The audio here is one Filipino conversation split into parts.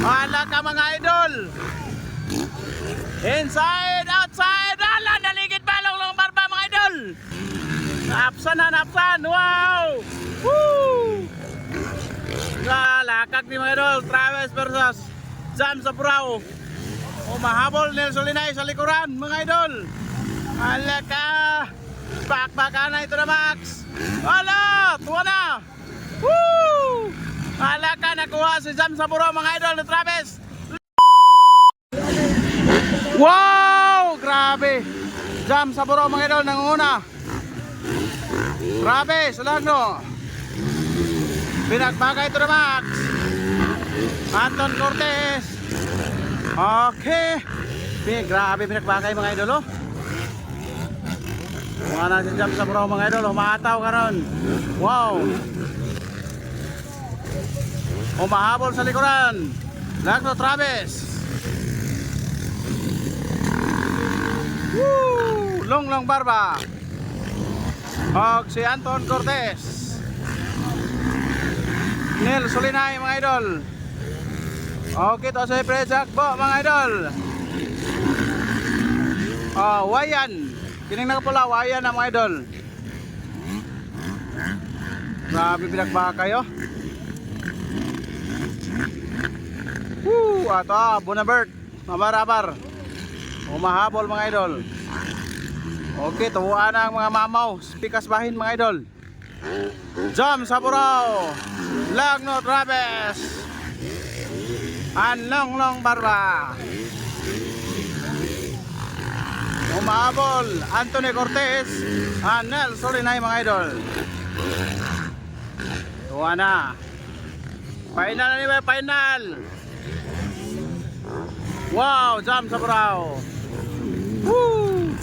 Wala ka mga idol. Inside, outside. Ala, naligid balong long barba mga idol. Napsan na, napsan. Wow. Woo. Lakag ni mga idol. Travis versus Jam sa Burao. Mahabol ni Solinay sa likuran mga idol. Ala ka. Bakbakan na ito na Max. Ala, tuwa na. Woo. Ala ka, nakuha si Jam sa Burao mga idol ni Travis. Wow, grabe. Jam sa Burao mga idol nanguna. Grabe, salagno. Pinagbagay ito na Max. Anton Cortez. Okay. Grabe pinagbagay mga idol oh. Mga na si Jam sa Burao mga idol, umataw ka ron. Wow. Umahabol sa likuran. Lagno Travis. Woo! Long barba. Og si Anton Cortez. Nel Solinay mga idol. Okay, to sa Prejak po mga idol. Wayan. Kining nakapula, wayan na mga idol. Grabe pinagbakay oh. Woo! Ato, Bonabert. Mabarabar. Umahabol mga idol. Okay, tuwaan ang mga mamaw. Pikas bahin mga idol. Jam sa Burao. Lagno Travis. Long barba. Umahabol Anthony Cortez. Nel Solinay mga idol. Tuwaan na. Final na niya, final. Wow, Jam sa Burao. Woo!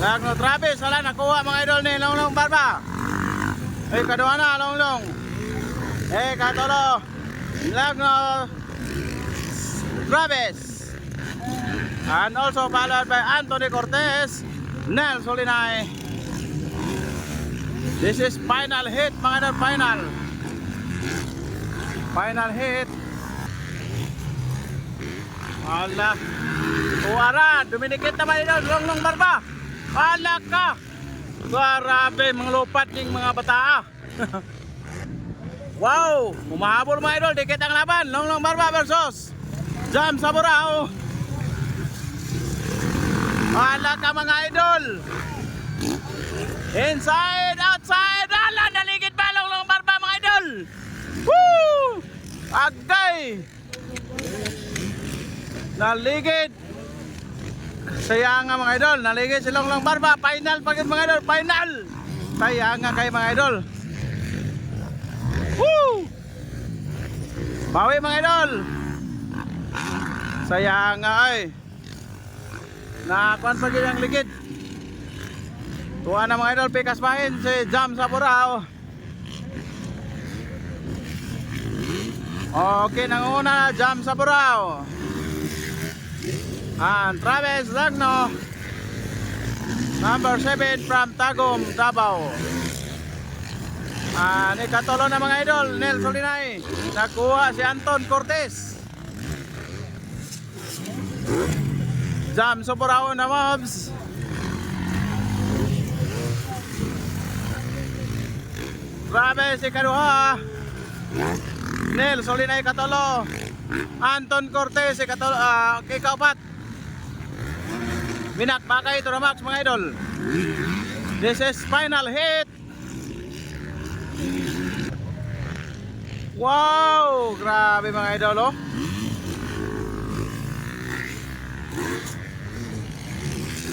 Lagno Travis, wala nakuha mga idol ni Long barba. Kaduha na, Long. Katolo. Lagno Travis. And also followed by Anthony Cortez, Nel Solinay. This is final hit mga idol, final hit. Ala. Uara, duminikit naman ito, long barba. Ala ka. Grabe, mga lupat ng mga bata. Wow, umahabol mga idol, dikit ang laban. Long barba versus Jam sa Burao. Ala ka mga idol. Inside, outside. Ala, naligid ba long barba mga idol. Woo! Agday. Naligid. Sayang nga mga idol, naligid silang long barba. Final pagod mga idol, final. Sayang nga kayo mga idol. Woo! Bawi mga idol. Sayang nga ay. Nakakuan pa gid ang ligid. Tuwa na mga idol, pikas bahin si Jam sa Burao. Okay, nanguna Jam sa Burao. And Travis Lagno, number 7 from Tagum, Davao. Ikatolo na mga idol, Nel Solinay. Nakuha si Anton Cortez. Jam sa Burao na mobs. Travis ikaduha. Nel Solinay katolo. Anton Cortez ikaupat. Binakbakay ito na Max mga idol. This is final hit. Wow, grabe mga idol oh.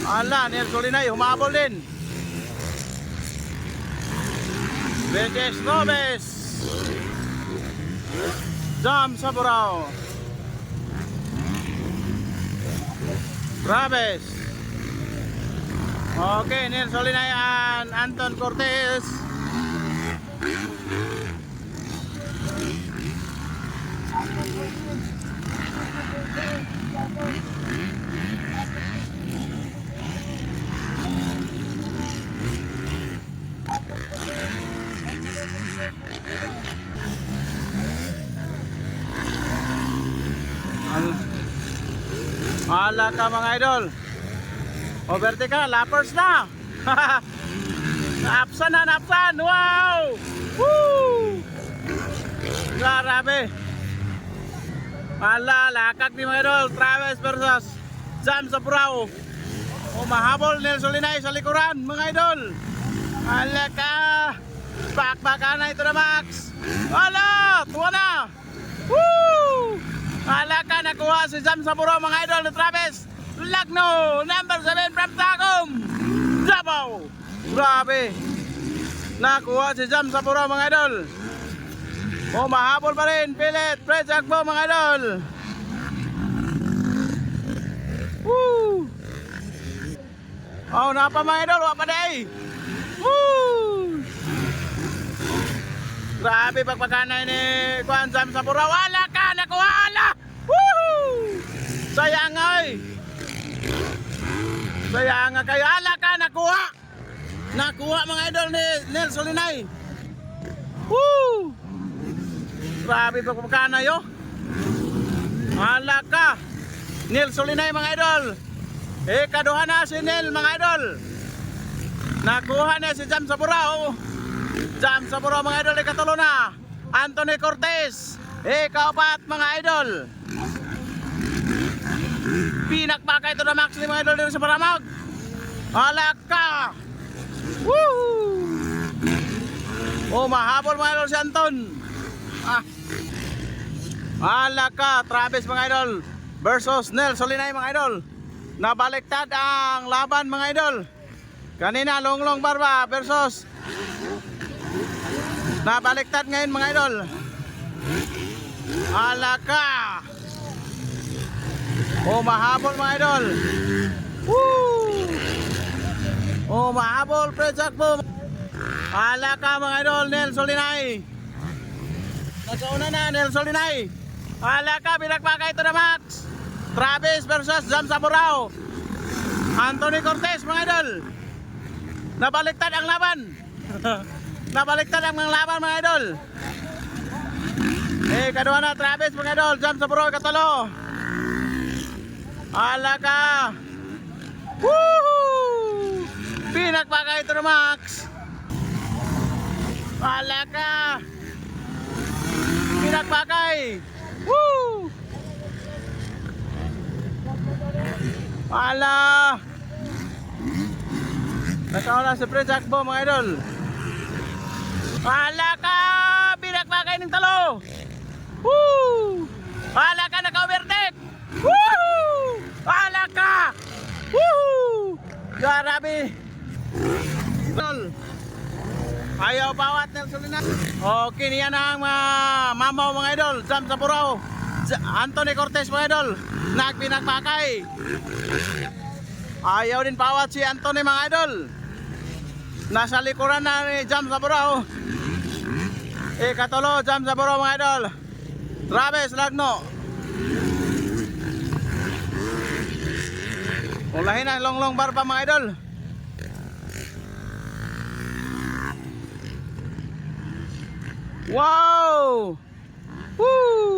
Ala, Nel Solinay humabol din. Betes Nobes. Jam sa Burao. Travis. Okay, Nel Solinay and Anton Cortez. Ala ka mga idol. O vertical, lappers na. Napsan na, napsan. Wow! Woo! Grabe. Ala, lakak ni mga idol. Travis versus Jam sa Burao. O mahabol Nel Solinay sa likuran mga idol. Ala ka. Bakbakan na ito na Max. Ala, tuwa na. Woo! Ala ka, nakuha si Jam sa Burao mga idol na Travis Lagno, number 7 from Tagum, Davao. Grabe. Nakuha si Jam sa Burao mga idol. O mahabol pa rin, Pilit, Fred Jagbo mga idol. Woo! Oh, napa mga idol, wapa day. Woo! Grabe pagpagkanay ni Kuan Jam sa Burao. Wala ka, nakuha, ala! Woo! Sayang ay. Sayang nga kayo, ala ka, nakuha. Nakuha mga idol ni Nel Solinay. Woo! Grabe pagpagkanay oh. Ala ka. Nel Solinay mga idol. Kaduha na si Nel mga idol. Nakuha na si Jam sa Burao. Jam sa Burao mga idol, ikatulo na Anthony Cortez. Kaupat mga idol. Pinakbaka ito na Max ni mga idol dito sa Paramag. Alaka. Woo! O mahabol mga idol si Anton. Alaka, Travis mga idol versus Nel Solinay mga idol. Nabaliktad ang laban mga idol. Kanina Longlong Barba versus nabaliktad ngayon mga idol. Alaka. O mahabol mga idol. Woo! O mahabol Fred Jagbo. Alaka mga idol, Nel Solinay. Nagkauna na Nel Solinay. Alaka, binagpaka ito na Max. Travis versus Jam sa Burao. Anthony Cortez mga idol. Nabaliktad ang laban. Nabaliktad ang mga laban mga idol. Kaduha na Travis mga idol, Jam sa Burao katalo. Alaka. Woohoo! Pinakbaka ito na Max. Alaka. Pinakbakay. Woo! Ala. Nakauna si Fred Jagbo mga idol. Alaka. Pinakbakay ng talo. Woo! Alaka, naka-overtake. Woohoo! Alaka! Woohoo! Grabe! Ayaw bawat Nel Solinay. Okay, niyan ang mamaw mga idol. Jam sa Burao. Anthony Cortez mga idol. Nagpinagpakay. Ayaw din bawat si Anthony mga idol. Nasa likuran na ni Jam sa Burao. Katulo, Jam sa Burao mga idol. Travis Lagno. Ulahin na Longlong Barba mga idol. Wow! Woo!